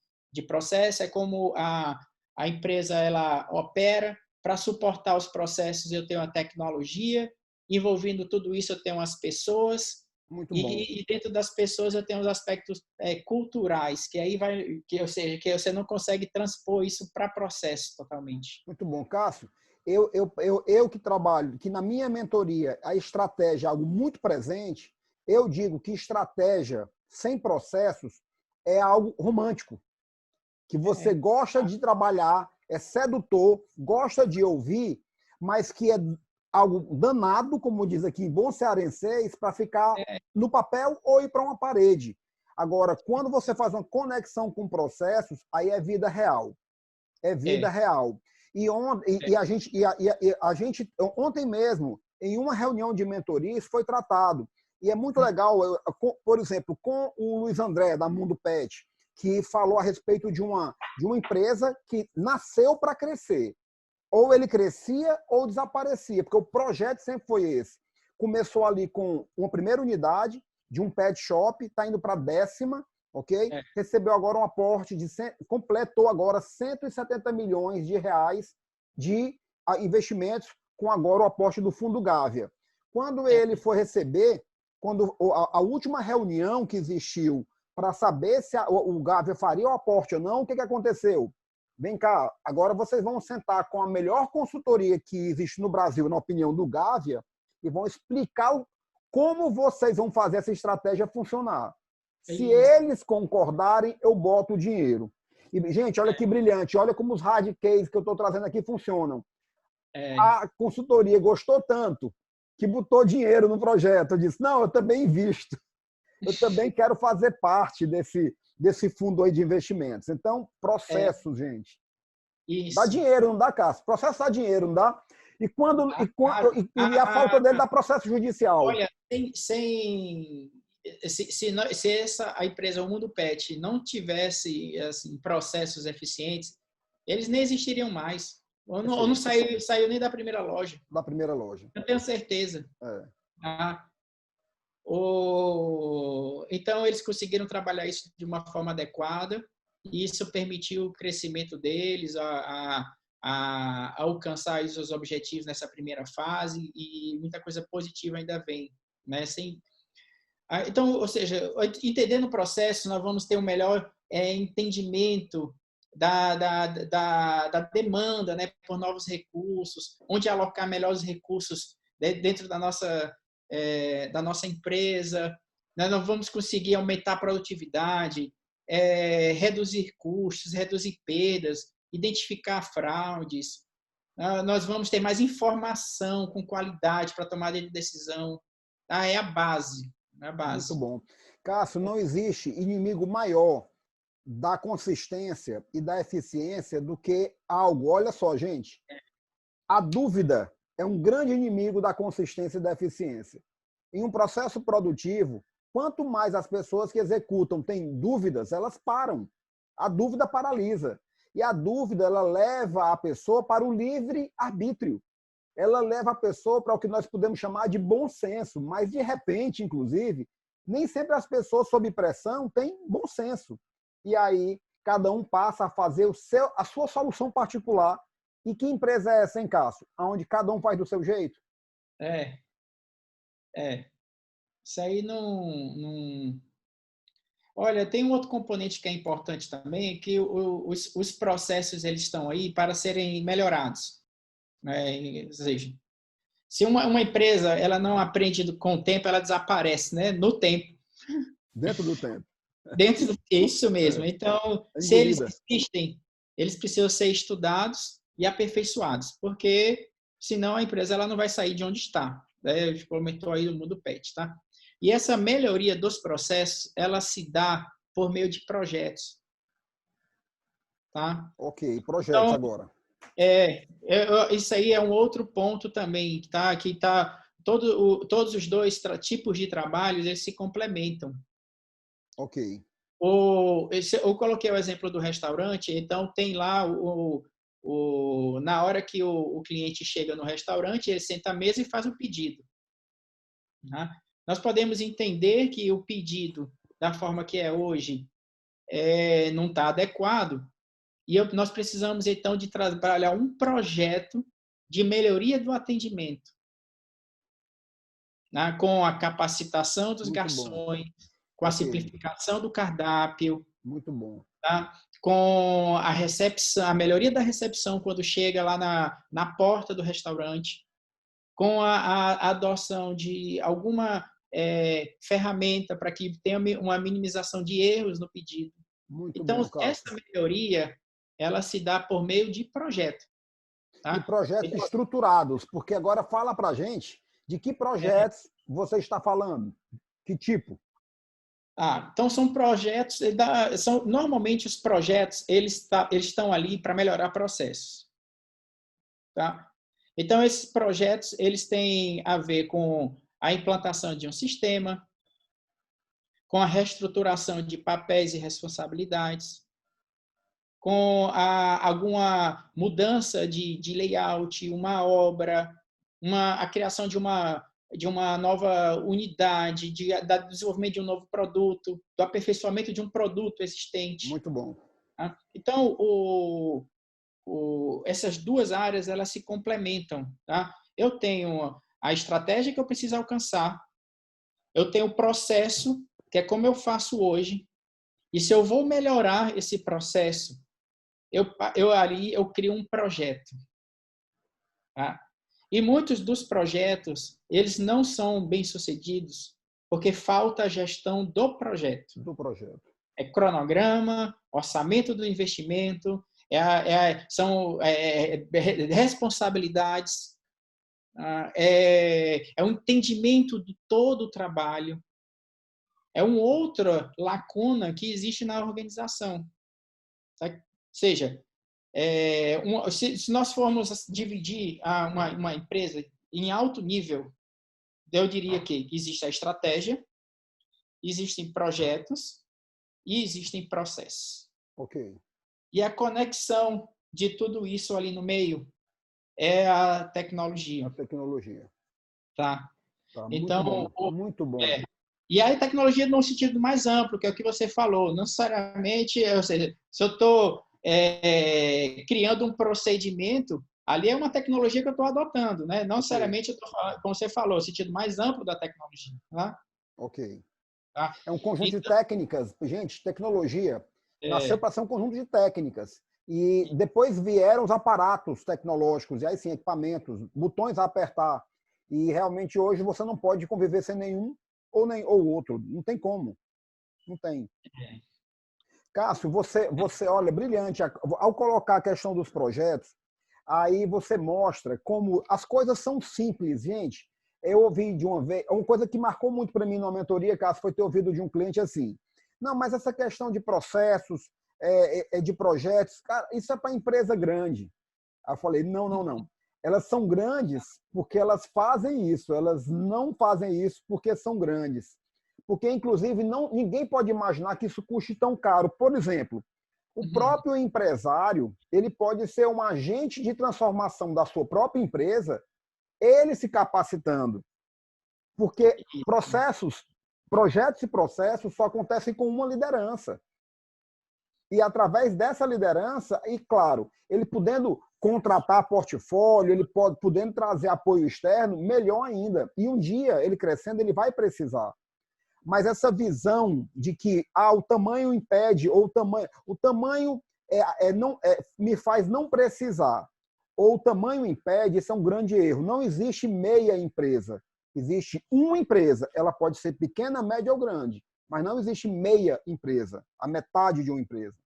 S2: processo, é como a empresa ela opera. Para suportar os processos, eu tenho a tecnologia, envolvendo tudo isso, eu tenho as pessoas,
S1: Muito bom.
S2: e dentro das pessoas eu tenho os aspectos culturais, que aí vai, ou seja, que você não consegue transpor isso para processo totalmente.
S1: Muito bom. Cássio, eu que trabalho, que na minha mentoria a estratégia é algo muito presente, eu digo que estratégia sem processos é algo romântico, que você
S2: É,
S1: gosta de trabalhar, é sedutor, gosta de ouvir, mas que é algo danado, como diz aqui em bom cearense, para ficar no papel ou ir para uma parede. Agora, quando você faz uma conexão com processos, aí é vida real. É vida real. A gente, ontem mesmo, em uma reunião de mentoria, isso foi tratado. E é muito legal, por exemplo, com o Luiz André, da Mundo Pet, que falou a respeito de uma empresa que nasceu para crescer. Ou ele crescia ou desaparecia, porque o projeto sempre foi esse. Começou ali com uma primeira unidade de um pet shop, está indo para a 10ª, ok? Recebeu agora um aporte completou agora 170 milhões de reais de investimentos, com agora o aporte do Fundo Gávea. Quando ele foi receber, quando a última reunião que existiu para saber se o Gávea faria o aporte ou não, o que aconteceu? Vem cá, agora vocês vão sentar com a melhor consultoria que existe no Brasil, na opinião do Gávea, e vão explicar como vocês vão fazer essa estratégia funcionar. Se eles concordarem, eu boto o dinheiro. E, gente, olha que brilhante, olha como os hard cases que eu estou trazendo aqui funcionam. A consultoria gostou tanto que botou dinheiro no projeto. Eu disse, não, eu também invisto. Eu também quero fazer parte desse fundo aí de investimentos. Então, processo, gente. Isso. Dá dinheiro, não dá, Cássio? Processo dá dinheiro, não dá? E a falta dele dá processo judicial.
S2: Olha, se a empresa, o Mundo Pet, não tivesse assim, processos eficientes, eles nem existiriam mais. Ou não saiu nem da primeira loja.
S1: Da primeira loja.
S2: Eu tenho certeza. Então, eles conseguiram trabalhar isso de uma forma adequada e isso permitiu o crescimento deles, a alcançar os objetivos nessa primeira fase e muita coisa positiva ainda vem. Né? Então, ou seja, entendendo o processo, nós vamos ter um melhor entendimento da demanda, né, por novos recursos, onde alocar melhor os recursos dentro da nossa empresa, né? Nós vamos conseguir aumentar a produtividade, reduzir custos, reduzir perdas, identificar fraudes. Nós vamos ter mais informação com qualidade para tomada de decisão. É a base.
S1: Muito bom. Cássio, não existe inimigo maior da consistência e da eficiência do que algo. Olha só, gente. A dúvida é um grande inimigo da consistência e da eficiência. Em um processo produtivo, quanto mais as pessoas que executam têm dúvidas, elas param. A dúvida paralisa. E a dúvida, ela leva a pessoa para o livre-arbítrio. Ela leva a pessoa para o que nós podemos chamar de bom senso. Mas, de repente, inclusive, nem sempre as pessoas sob pressão têm bom senso. E aí, cada um passa a fazer a sua solução particular. E que empresa é essa, hein, Cássio? Onde cada um faz do seu jeito?
S2: Isso aí não... Olha, tem um outro componente que é importante também, que os processos eles estão aí para serem melhorados. Né? Ou seja, se uma empresa ela não aprende com o tempo, ela desaparece, né? No tempo.
S1: Dentro do tempo.
S2: Isso mesmo. Então, se eles existem, eles precisam ser estudados e aperfeiçoados, porque senão a empresa ela não vai sair de onde está. Né? A gente comentou aí do Mundo Pet, tá? E essa melhoria dos processos, ela se dá por meio de projetos. Tá?
S1: Ok, projetos então, agora.
S2: Isso aí é um outro ponto também, tá? Que tá todos os dois tipos de trabalhos, eles se complementam.
S1: Ok.
S2: Eu coloquei o exemplo do restaurante, então tem lá na hora que o cliente chega no restaurante, ele senta à mesa e faz o pedido. Tá? Nós podemos entender que o pedido, da forma que é hoje, não está adequado, e nós precisamos, então, de trabalhar um projeto de melhoria do atendimento, né? Com a capacitação dos garçons, com a simplificação do cardápio.
S1: Muito bom.
S2: Tá? Com a recepção, a melhoria da recepção quando chega lá na porta do restaurante, com a adoção de alguma ferramenta para que tenha uma minimização de erros no pedido.
S1: Muito
S2: então,
S1: bom,
S2: essa melhoria, ela se dá por meio de projeto. Tá?
S1: E projetos estruturados, porque agora fala para a gente de que projetos você está falando, que tipo?
S2: Então são projetos, normalmente os projetos eles estão ali para melhorar processos. Tá? Então, esses projetos eles têm a ver com a implantação de um sistema, com a reestruturação de papéis e responsabilidades, com alguma mudança de layout, uma obra, a criação de uma nova unidade, do desenvolvimento de um novo produto, do aperfeiçoamento de um produto existente.
S1: Muito bom.
S2: Tá? Então, essas duas áreas elas se complementam. Tá? Eu tenho a estratégia que eu preciso alcançar, eu tenho o processo, que é como eu faço hoje, e se eu vou melhorar esse processo, eu crio um projeto. Tá? E muitos dos projetos, eles não são bem-sucedidos porque falta a gestão do projeto.
S1: Do projeto.
S2: É cronograma, orçamento do investimento, são responsabilidades, é um entendimento de todo o trabalho, é uma outra lacuna que existe na organização. Tá? Ou seja, se nós formos dividir uma empresa em alto nível, eu diria que existe a estratégia, existem projetos e existem processos.
S1: Ok.
S2: E a conexão de tudo isso ali no meio é a tecnologia.
S1: A tecnologia.
S2: Tá?
S1: Tá,
S2: Então,
S1: muito bom. Muito bom.
S2: E a tecnologia no sentido mais amplo, que é o que você falou. Não necessariamente, ou seja, se eu estou criando um procedimento, ali é uma tecnologia que eu estou adotando, né? Não necessariamente, como você falou, o sentido mais amplo da tecnologia. Tá?
S1: Ok.
S2: Tá?
S1: É um conjunto de técnicas. Gente, tecnologia nasceu para ser um conjunto de técnicas. E depois vieram os aparatos tecnológicos, e aí sim, equipamentos, botões a apertar. E realmente hoje você não pode conviver sem nenhum ou outro. Não tem como. Não tem. Cássio, você olha, brilhante. Ao colocar a questão dos projetos, aí você mostra como as coisas são simples, gente. Eu ouvi de uma vez, uma coisa que marcou muito para mim na mentoria, Cássio, foi ter ouvido de um cliente assim: não, mas essa questão de processos, de projetos, cara, isso é para empresa grande. Aí eu falei: não. Elas são grandes porque elas fazem isso, elas não fazem isso porque são grandes. Porque, inclusive, ninguém pode imaginar que isso custe tão caro. Por exemplo, o próprio empresário, ele pode ser um agente de transformação da sua própria empresa, ele se capacitando. Porque projetos e processos só acontecem com uma liderança. E através dessa liderança, e claro, ele podendo contratar portfólio, ele podendo trazer apoio externo, melhor ainda. E um dia, ele crescendo, ele vai precisar. Mas essa visão de que o tamanho impede, ou o tamanho me faz não precisar, ou o tamanho impede, isso é um grande erro. Não existe meia empresa. Existe uma empresa. Ela pode ser pequena, média ou grande, mas não existe meia empresa, a metade de uma empresa.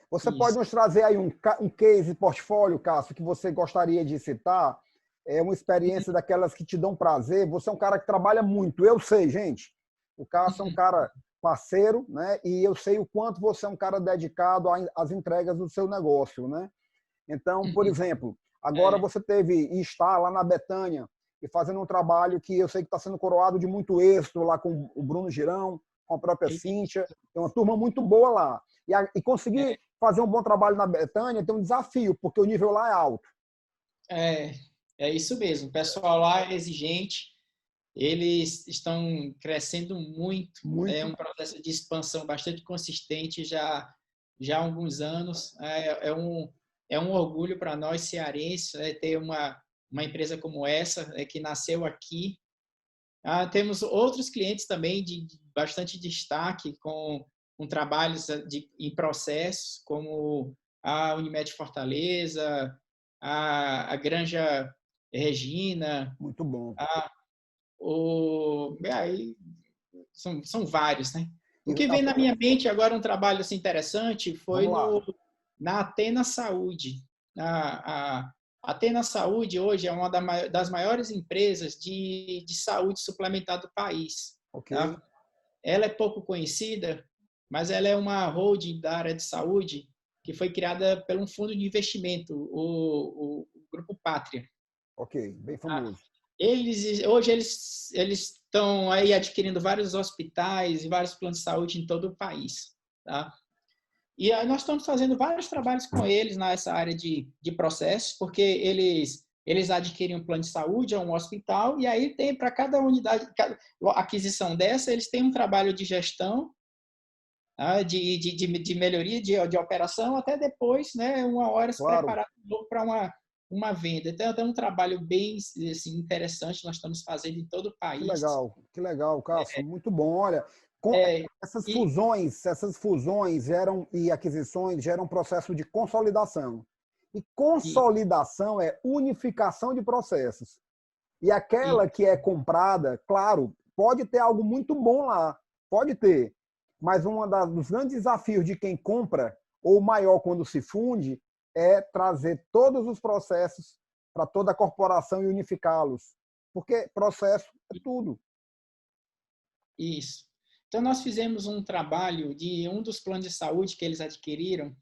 S1: Você pode nos trazer aí um case portfólio, Cássio, que você gostaria de citar? É uma experiência daquelas que te dão prazer. Você é um cara que trabalha muito. Eu sei, gente. O Cássio é um cara parceiro, né? E eu sei o quanto você é um cara dedicado às entregas do seu negócio, né? Então, por exemplo, agora você está lá na Betânia e fazendo um trabalho que eu sei que está sendo coroado de muito êxito lá com o Bruno Girão, com a própria Cíntia. Tem uma turma muito boa lá. E conseguir fazer um bom trabalho na Betânia tem um desafio, porque o nível lá é alto.
S2: É isso mesmo. O pessoal lá é exigente, eles estão crescendo muito. É um processo de expansão bastante consistente já há alguns anos. É um orgulho para nós cearenses ter uma empresa como essa, que nasceu aqui. Temos outros clientes também de bastante destaque com trabalhos em processos, como a Unimed Fortaleza, a Granja Regina.
S1: Muito bom.
S2: Aí são vários, né? O que vem na minha mente agora, um trabalho assim, interessante, foi na Athena Saúde. A Athena Saúde hoje é uma das maiores empresas de saúde suplementar do país.
S1: Ok.
S2: Tá? Ela é pouco conhecida, mas ela é uma holding da área de saúde que foi criada por um fundo de investimento, o Grupo Pátria.
S1: Ok, bem famoso.
S2: Hoje eles estão aí adquirindo vários hospitais e vários planos de saúde em todo o país. Tá? E aí nós estamos fazendo vários trabalhos com eles nessa área de processos, porque eles adquirem um plano de saúde, um hospital, e aí tem para cada unidade, cada aquisição dessa, eles têm um trabalho de gestão, tá? de melhoria de operação, até depois, né, uma hora se
S1: Claro.
S2: preparar para uma venda. Então, é um trabalho bem assim, interessante, nós estamos fazendo em todo o país.
S1: Que legal, Cássio, muito bom. Olha,
S2: É, e
S1: essas fusões geram e aquisições geram um processo de consolidação. E
S2: e
S1: consolidação é unificação de processos. E
S2: e
S1: aquela que é comprada, claro, pode ter algo muito bom lá, pode ter. Mas dos grandes desafios de quem compra, ou maior quando se funde, é trazer todos os processos para toda a corporação e unificá-los. Porque processo é tudo.
S2: Isso. Então, nós fizemos um trabalho de um dos planos de saúde que eles adquiriram,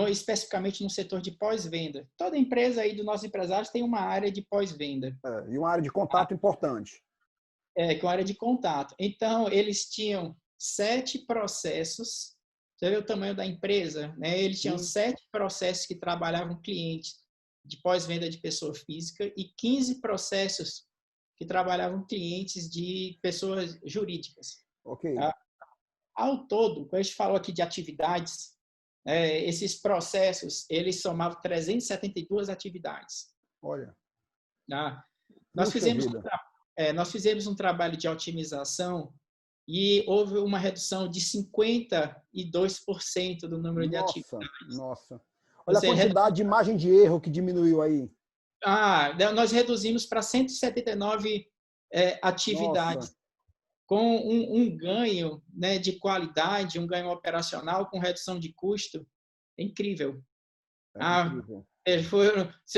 S2: especificamente no setor de pós-venda. Toda empresa aí dos nossos empresários tem uma área de pós-venda,
S1: E uma área de contato importante.
S2: que é uma área de contato. Então, eles tinham 7 processos. Você vê o tamanho da empresa? Né? Eles tinham
S1: Sim.
S2: 7 processos que trabalhavam clientes de pós-venda de pessoa física e 15 processos que trabalhavam clientes de pessoas jurídicas.
S1: Ok.
S2: Tá? Ao todo, quando a gente falou aqui de atividades, esses processos, eles somavam 372 atividades.
S1: Olha.
S2: Tá? Nós
S1: Puxa
S2: fizemos,
S1: vida.
S2: nós fizemos um trabalho de otimização e houve uma redução de 52% do número de atividades.
S1: Nossa.
S2: Ou
S1: Olha a
S2: seja,
S1: quantidade de margem de erro que diminuiu aí.
S2: nós reduzimos para 179
S1: Nossa.
S2: atividades, com um ganho, né, de qualidade, um ganho operacional com redução de custo incrível.
S1: É incrível.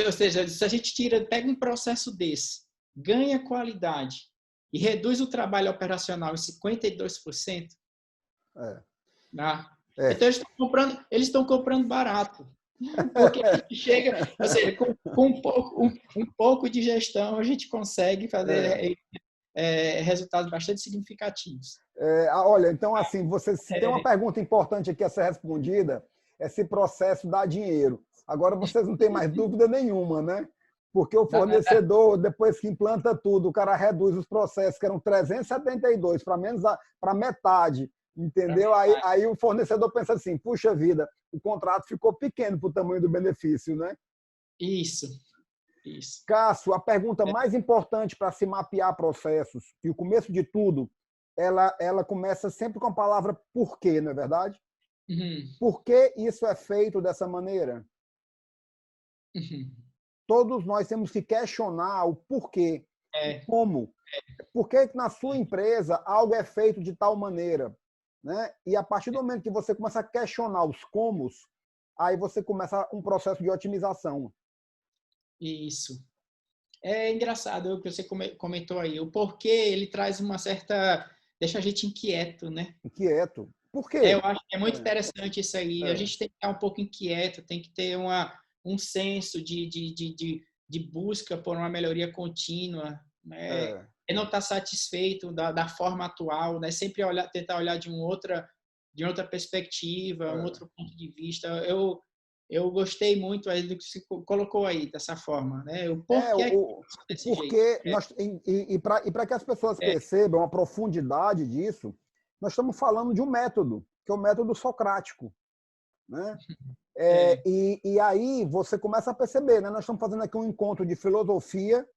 S2: Ou seja, se a gente pega um processo desse, ganha qualidade e reduz o trabalho operacional em 52%,
S1: É.
S2: né?
S1: É.
S2: Então eles estão comprando barato. Porque a gente chega, ou seja, com um pouco de gestão, a gente consegue fazer resultados bastante significativos.
S1: Olha, então assim, se tem uma
S2: É,
S1: pergunta importante aqui a ser respondida, esse processo dá dinheiro. Agora vocês não têm mais dúvida nenhuma, né? Porque o fornecedor, depois que implanta tudo, o cara reduz os processos, que eram 372 para metade, entendeu? Aí o fornecedor pensa assim, puxa vida, o contrato ficou pequeno para o tamanho do benefício, né?
S2: Isso.
S1: Cássio, a pergunta mais importante para se mapear processos, e o começo de tudo, ela começa sempre com a palavra porquê, não é verdade?
S2: Uhum.
S1: Por que isso é feito dessa maneira?
S2: Uhum.
S1: Todos nós temos que questionar o porquê, o como. Por que na sua empresa algo é feito de tal maneira? Né? E a partir do momento que você começa a questionar os comos, aí você começa um processo de otimização.
S2: Isso. É engraçado o que você comentou aí. O porquê, ele traz uma certa... deixa a gente inquieto, né?
S1: Inquieto. Por
S2: Eu
S1: quê?
S2: acho que é muito interessante isso aí. A
S1: É,
S2: gente tem que estar um pouco inquieto, tem que ter um senso de busca por uma melhoria contínua, né?
S1: é.
S2: E não estar satisfeito da forma atual, né? Sempre tentar olhar de outra perspectiva, um outro ponto de vista. Eu gostei muito aí do que você colocou aí, dessa forma, né? O porquê
S1: O
S2: desse jeito.
S1: porquê, e para que as pessoas percebam a profundidade disso, nós estamos falando de um método, que é o método socrático. Né? E aí você começa a perceber, né? Nós estamos fazendo aqui um encontro de filosofia,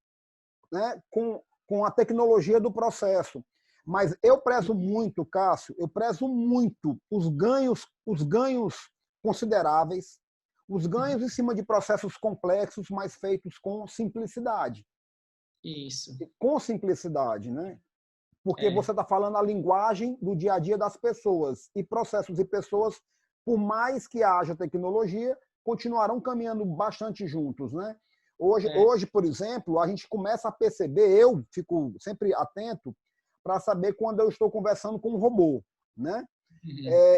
S1: né? com a tecnologia do processo. Mas eu prezo muito, Cássio, eu prezo muito os ganhos consideráveis, os ganhos em cima de processos complexos, mas feitos com simplicidade.
S2: Isso.
S1: Com simplicidade, né? Porque você está falando a linguagem do dia a dia das pessoas. E processos e pessoas por mais que haja tecnologia, continuarão caminhando bastante juntos, né? Hoje, por exemplo, a gente começa a perceber, eu fico sempre atento para saber quando eu estou conversando com um robô, né?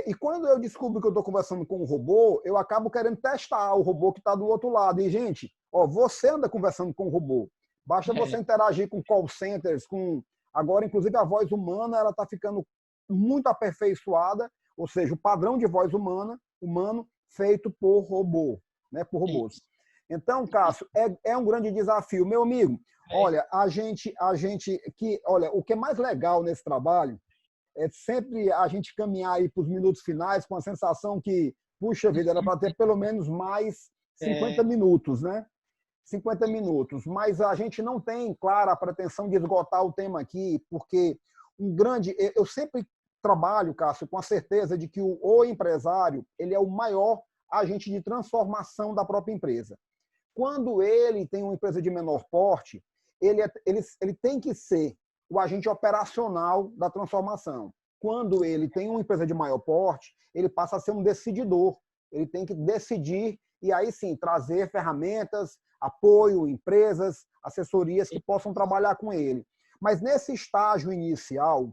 S1: E quando eu descubro que eu estou conversando com um robô, eu acabo querendo testar o robô que está do outro lado. E, gente, ó, você anda conversando com um robô. Basta você interagir com call centers, com... Agora, inclusive, a voz humana ela está ficando muito aperfeiçoada, ou seja, o padrão de voz humano feito por robô, né? Por robôs. Então, Cássio, é um grande desafio. Meu amigo, olha, olha, o que é mais legal nesse trabalho é sempre a gente caminhar aí para os minutos finais com a sensação que, puxa vida, era para ter pelo menos mais 50 minutos, né? 50 minutos. Mas a gente não tem, claro, a pretensão de esgotar o tema aqui, porque eu sempre trabalho, Cássio, com a certeza de que o empresário ele é o maior agente de transformação da própria empresa. Quando ele tem uma empresa de menor porte, ele tem que ser o agente operacional da transformação. Quando ele tem uma empresa de maior porte, ele passa a ser um decididor. Ele tem que decidir e aí sim trazer ferramentas, apoio, empresas, assessorias que possam trabalhar com ele. Mas nesse estágio inicial,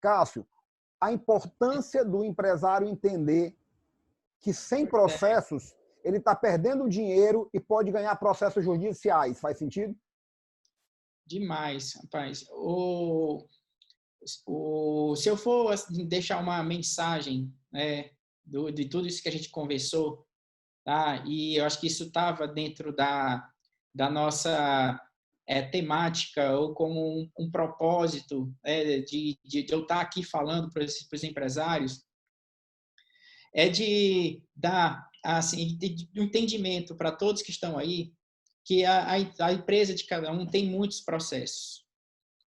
S1: Cássio, a importância do empresário entender que sem processos ele está perdendo dinheiro e pode ganhar processos judiciais. Faz sentido?
S2: Demais, rapaz. Se eu for assim, deixar uma mensagem, né, de tudo isso que a gente conversou, tá? E eu acho que isso estava dentro da nossa temática ou como um propósito de eu estar aqui falando para os empresários, é de dar assim, um entendimento para todos que estão aí que a empresa de cada um tem muitos processos.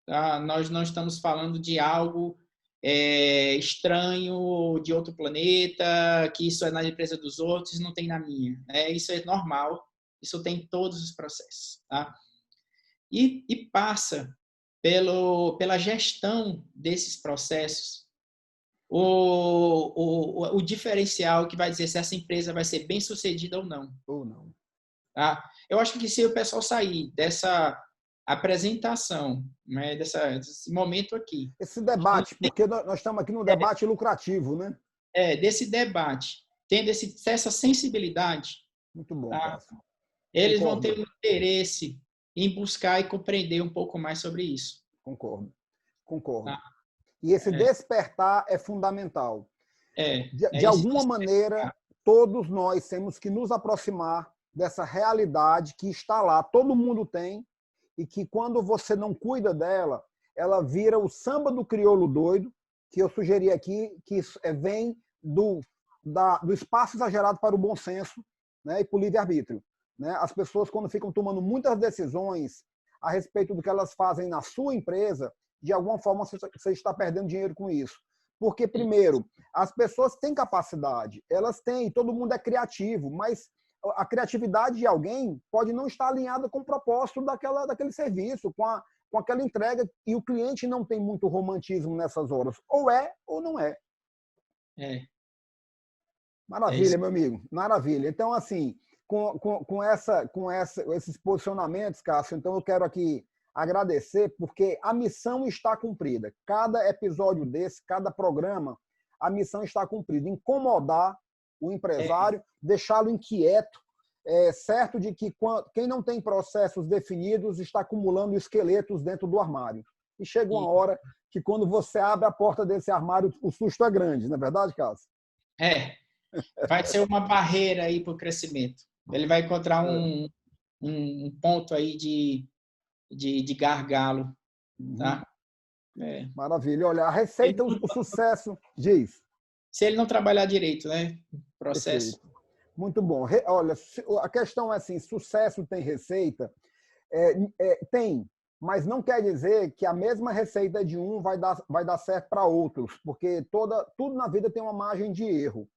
S2: Tá? Nós não estamos falando de algo estranho, de outro planeta, que isso é na empresa dos outros, não tem na minha. Isso é normal, isso tem todos os processos. Tá? E passa pela gestão desses processos o diferencial que vai dizer se essa empresa vai ser bem sucedida ou não.
S1: Ou não.
S2: Tá? Eu acho que se o pessoal sair dessa apresentação, né, desse momento aqui.
S1: Esse debate, porque nós estamos aqui num debate lucrativo, né?
S2: Desse debate, tendo essa sensibilidade,
S1: muito bom,
S2: tá?
S1: Cássio.
S2: Eles vão ter um interesse em buscar e compreender um pouco mais sobre isso.
S1: Concordo. Tá? E
S2: esse
S1: despertar é fundamental. De alguma maneira, todos nós temos que nos aproximar dessa realidade que está lá, todo mundo tem, e que quando você não cuida dela, ela vira o samba do crioulo doido, que eu sugeri aqui, que vem do espaço exagerado para o bom senso, né, e para o livre-arbítrio. Né? As pessoas, quando ficam tomando muitas decisões a respeito do que elas fazem na sua empresa, de alguma forma você está perdendo dinheiro com isso. Porque, primeiro, as pessoas têm capacidade, elas têm, todo mundo é criativo, mas a criatividade de alguém pode não estar alinhada com o propósito daquele serviço, com aquela entrega, e o cliente não tem muito romantismo nessas horas. Ou é, ou não é. Maravilha, meu amigo, maravilha. Então, assim, com esses posicionamentos, Cássio, então eu quero aqui agradecer, porque a missão está cumprida. Cada episódio desse, cada programa, a missão está cumprida. Incomodar o empresário, deixá-lo inquieto, certo de que quem não tem processos definidos está acumulando esqueletos dentro do armário. E chega uma hora que quando você abre a porta desse armário, o susto é grande, não é verdade, Cássio?
S2: Vai ser uma barreira aí para o crescimento. Ele vai encontrar um ponto aí de gargalo, tá?
S1: Maravilha. Olha, a receita, o sucesso, diz.
S2: Se ele não trabalhar direito, né? Processo.
S1: Perfeito. Muito bom. Olha, a questão é assim, sucesso tem receita? Tem, mas não quer dizer que a mesma receita de um vai dar certo para outros, porque tudo na vida tem uma margem de erro.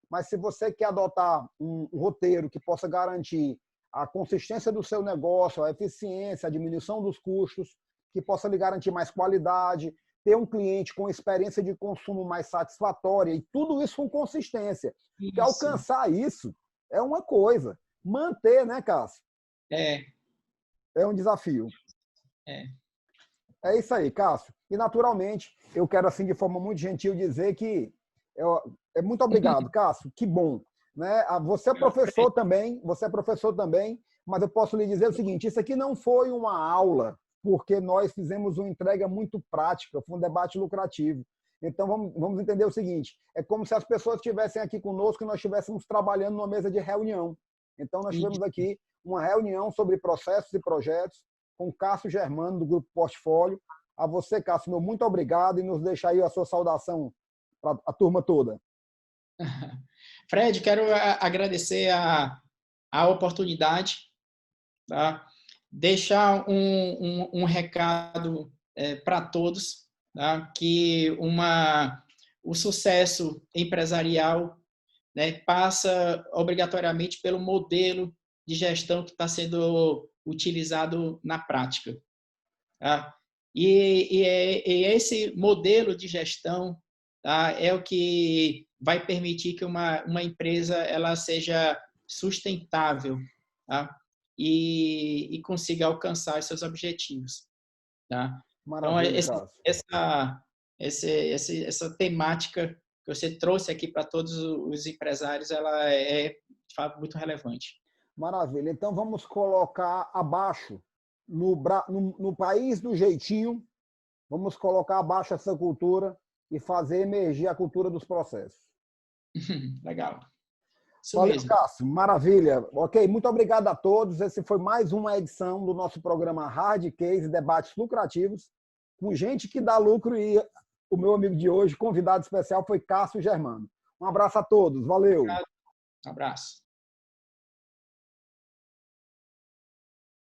S1: Mas se você quer adotar um roteiro que possa garantir a consistência do seu negócio, a eficiência, a diminuição dos custos, que possa lhe garantir mais qualidade, ter um cliente com experiência de consumo mais satisfatória, e tudo isso com consistência. Porque alcançar isso é uma coisa. Manter, né, Cássio? É um desafio. É isso aí, Cássio. E, naturalmente, eu quero, assim, de forma muito gentil, dizer que muito obrigado, Cássio. Que bom. Né? Você é professor também, mas eu posso lhe dizer o seguinte, isso aqui não foi uma aula, porque nós fizemos uma entrega muito prática, foi um debate lucrativo. Então, vamos entender o seguinte, é como se as pessoas estivessem aqui conosco e nós estivéssemos trabalhando numa mesa de reunião. Então, nós tivemos aqui uma reunião sobre processos e projetos com o Cássio Germano, do Grupo Portfólio. A você, Cássio, meu muito obrigado e nos deixa aí a sua saudação para a turma toda.
S2: Fred, quero agradecer a oportunidade, tá? Deixar um recado para todos, tá? Que o sucesso empresarial, né, passa obrigatoriamente pelo modelo de gestão que está sendo utilizado na prática. Tá? E esse modelo de gestão, tá, é o que vai permitir que uma empresa ela seja sustentável, tá? E consiga alcançar os seus objetivos. Tá?
S1: Maravilha,
S2: então, essa temática que você trouxe aqui para todos os empresários, ela é de fato muito relevante.
S1: Maravilha. Então, vamos colocar abaixo, no país do jeitinho, vamos colocar abaixo essa cultura e fazer emergir a cultura dos processos.
S2: Legal. Isso
S1: Valeu,
S2: mesmo.
S1: Cássio. Maravilha. Ok, muito obrigado a todos. Esse foi mais uma edição do nosso programa Hard Case Debates Lucrativos, com gente que dá lucro, e o meu amigo de hoje, convidado especial, foi Cássio Germano. Um abraço a todos. Valeu.
S2: Um abraço.